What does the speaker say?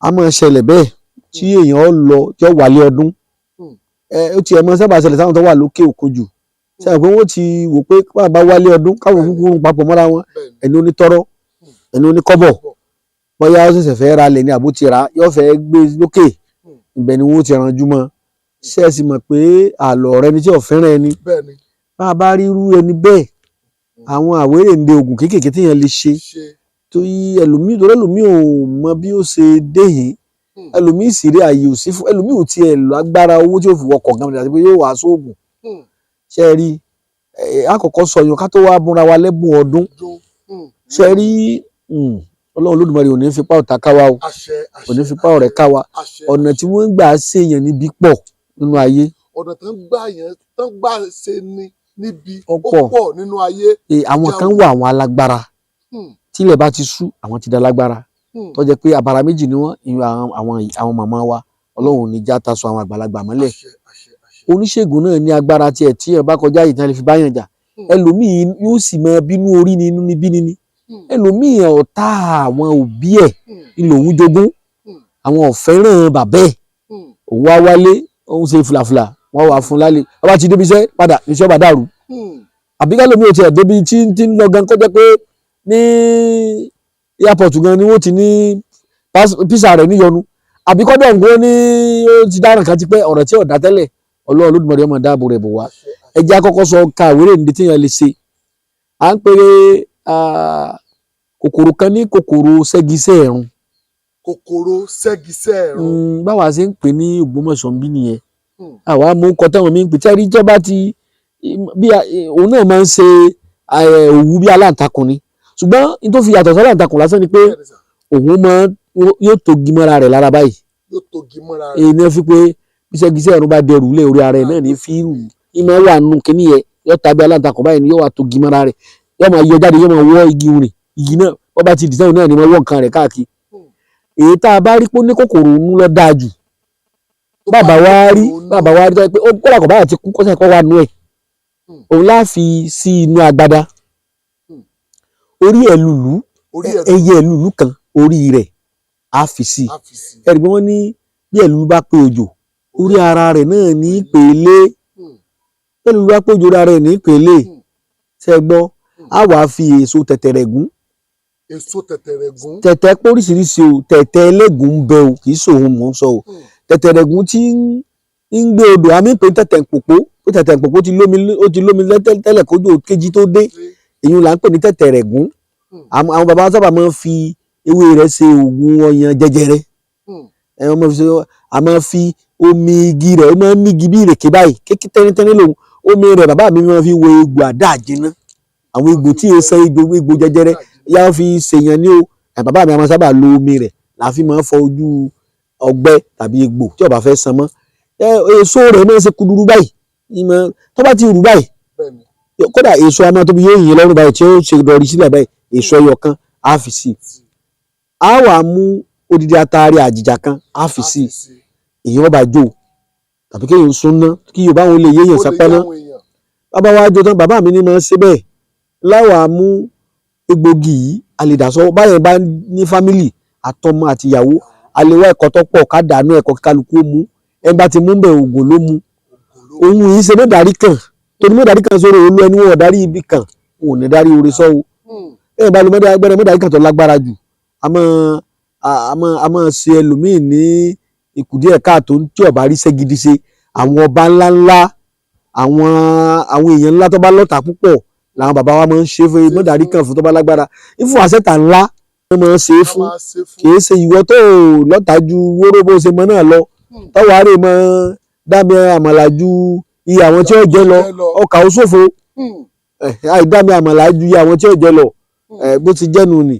a máa ṣẹlẹ̀ bẹ́ẹ̀ tí èèyàn lọ tí ó wálé ọdún ó ti ẹ̀ mọ́ sábà ṣẹlẹ̀ sáwọn tó wà lókè òkun jù sẹ́yìn pé wọ́n ti wò pé káwọn bá wálé ọdún káwọn kúkú papọ̀ mọ́ra wọn ẹni onítọ́rọ́ ẹni oníkọ́bọ̀ bóyá ó ṣẹ̀ṣẹ̀ fẹ́ ra lẹ̀ ní àbó ti rà yóò fẹ́ gbé lókè ibẹ̀ ni wọ́n ti ranjú mọ́ ṣe é sì mọ̀ pé àlọ́ rẹ ni tí ò fẹ́ràn ẹni bá a bá rí irú ẹni bẹ́ẹ̀ àwọn àwérèǹde oògùn kéékèèké téèyàn lè ṣe torí ẹlòmíì ò mọ bí ó ṣe déhìn ẹlòmíì sì rí àyè òsì fún ẹlòmíì ò tiẹ̀ lágbára owó tí ó fi wọkọ̀ gan àti pé yóò wá sóògùn ṣe é rí àkọ́kọ́ sọyún ká tó wá múra wa lẹ́bùn ọdún ṣe é rí Ọlọ́run Olódùmarè ò ní fipá ọ̀tá ká wa o ò ní fipá ọ̀rẹ́ ká wa ọ̀nà tí wọ́n ń gbà ṣèyàn níbi pọ̀ nínú ayé. ọ̀nà tó ń gbà ṣe ni níbi ó pọ̀ nínú ayé. àwọn kan wà àwọn alágbára tílẹ̀ bá ti sú àwọn ti da lágbára tó jẹ́ pé abara méjì ni wọ́n àwọn màmá wa Ọlọ́run ní já taṣọ àwọn àgbàlagbà mọ́lẹ̀ oníṣègùn náà ní agbára tiẹ̀ tí ẹ̀ bá kọjá ìtàn lè fi báyàn jà ẹlòmíì yóò sì máa bínú orí ni inú níbí ni ẹlòmíì ọ̀tá àwọn òbí ẹ̀ ilẹ̀ òun jogún àwọn ọ̀fẹ́ràn bàbá ẹ̀ òun wá wálé òun ṣe fùlàfùlà wọ́n wà fún lálẹ́ ọba ti débi iṣẹ́ padà iṣẹ́ ọba dàrú àbí kálómi ò tiẹ̀ débi tí ń lọ gan kọjá pé ní airport gan ni wọ́n ti ní písà rẹ̀ níyọnu àbí kọ́dọ̀ ń gbó ní ó ti dáràn kan ti pẹ́ ọ̀rọ̀ tí ò dá tẹ́lẹ̀ Ọlọ́run Olódùmarè ọmọ dáàbò rẹ̀ bò wá ẹ jẹ́ àkọ́kọ́ sọ ká àwérèǹde téèyàn lè ṣe à ń pèrè kòkòrò kan ní kòkòrò ṣẹ́gisẹ́ ẹ̀rùn. kòkòrò ṣẹ́gisẹ́ ẹ̀rùn. báwa ṣe ń pè ní Ògbómọ̀ṣọ́ ń bí nìyẹn àwa mú kọ táwọn mi ń pè tí ẹrí jọba ti bí òun náà máa ń ṣe òwú bí aláǹtakùn ni ṣùgbọ́n ní tó fi yàtọ̀ sí aláǹtakùn lásán ni pé òun máa yóò togi mọ́ra rẹ̀ lára báyìí. yóò togi mọ́ra rẹ̀. èyí náà fi pé bí ṣẹ́gisẹ́ ẹ̀rùn bá dẹrù lé orí ara ẹ̀ náà ní fíìrù ìmọ̀ wà nù kíní yẹn yóò tàbí aláǹtakùn báyìí ni yóò wà togi mọ́ra rẹ̀ yóò máa yọ jáde yóò máa wọ́ igi rìn igi náà wọ́n bá ti dìsáwọn náà ni wọ́n wọ́ nǹkan rẹ̀ káàkiri èyí tá a bá rí pé ó ní kòkòrò ń lọ dáa jù bàbá wa rí pé ó kọ́lá kọ̀ báyà ti kú kọ́sẹ̀ kọ́ wa nú ẹ̀ òun láfi sí inú agbada orí ẹ̀ lùlù ẹyẹ ẹ̀ lùlù kan orí rẹ̀ á fi sí ẹ̀rí pé wọ́n ní bí ẹ̀ lùlù bá pé òjò orí ara rẹ̀ náà ní pèlè bí ẹ̀ lùlù bá pé òjò orí ara rẹ̀ ní pèlè ṣe gbọ́ á wàá fi èso tẹ̀tẹ̀rẹ̀ gún. èso tẹ̀tẹ̀rẹ̀ gún. tẹ̀tẹ̀ pé oríṣiríṣi o tẹ̀tẹ̀ ẹlẹ́gùn ń bẹ o kì í sòun mò ń sọ o tẹ̀tẹ̀rẹ̀ gún tí ń gbé odò àmì pé tẹ̀tẹ̀ pòpó pé tẹ̀tẹ̀ pòpó ti lómi tẹ́lẹ̀ kójú kejì tó dé èyí là ń pè ní tẹ̀tẹ̀rẹ̀ gún àwọn bàbá sábà máa ń fi ewé rẹ̀ ṣe oògùn ọyàn jẹjẹrẹ a máa fi omi igi rẹ̀ ó máa ń nígi bí ìrèké báyìí kékeré tẹ́nítẹ́ní lòun omi rẹ̀ bàbá mi máa fi wo egbò àdá àjẹná àwọn egbò tí yẹn san egbò jẹjẹrẹ yá fi ṣèyàn ní o bàbá mi a máa sábà lo omi rẹ̀ la fi máa ń fọ ojú ọgbẹ́ tàbí egbò tí ó bá fẹ́ san mọ́ èso rẹ̀ máa ń ṣe kúdúrú báyìí tó bá ti rù báyìí kódà èso a máa tóbi yóò yìn lọ́rùn báyìí tí ó ṣe rọrí sílẹ̀ báyìí èso ẹyọ kan á fi sí a wà mú odidi atare àjìjà kan á fi sí èyàn bá jó tàbí kéèyàn súnná kí Yorùbá wọn lè yéèyàn sápẹ́ná bàbá wa jó tán bàbá mi ní máa ń ṣe bẹ́ẹ̀ láwa mú egbògi yìí àlèdàsọ báyẹn bá ní fámìlì àtọmọ àtìyàwó àlewá ẹ̀kọ́ tó pọ̀ ká dànù ẹ̀kọ́ kálukú mú ẹ bá ti mú bẹ ògùn ló mu òun yìí ṣe mẹ́dàrí kan torí mẹ́dàrí kan sọ̀rọ̀ olú ẹni wọn darí ibi kan wọn ò ní darí oore sọ́wọ́ ẹ bá lu mẹ́dàrí kan tó lágbára jù a máa ṣe ẹlòmíì ní ìkùdí ẹ̀ka tó ń tí ọ̀bá rí iṣẹ́ gidi ṣe àwọn ọba ńláńlá àwọn èèyàn ńlá tó bá lọ́tà púpọ̀ làwọn bàbá wa máa ń ṣe fún mọ́dàrí kan fún tó bá lágbára ìfún àṣẹta ńlá wọ́n máa ń ṣe é fún kì í ṣe ìwọ tó lọ́tà ju wóró bó ṣe mọ náà lọ tọ́wọ́ àárẹ̀ mọ́ dámi àmàlà ju iye àwọn tí ó jẹ lọ ọkà ó ṣòfò àìdámi àmàlà ju iye àwọn tí ó jẹ lọ bó ti jẹ́nu nì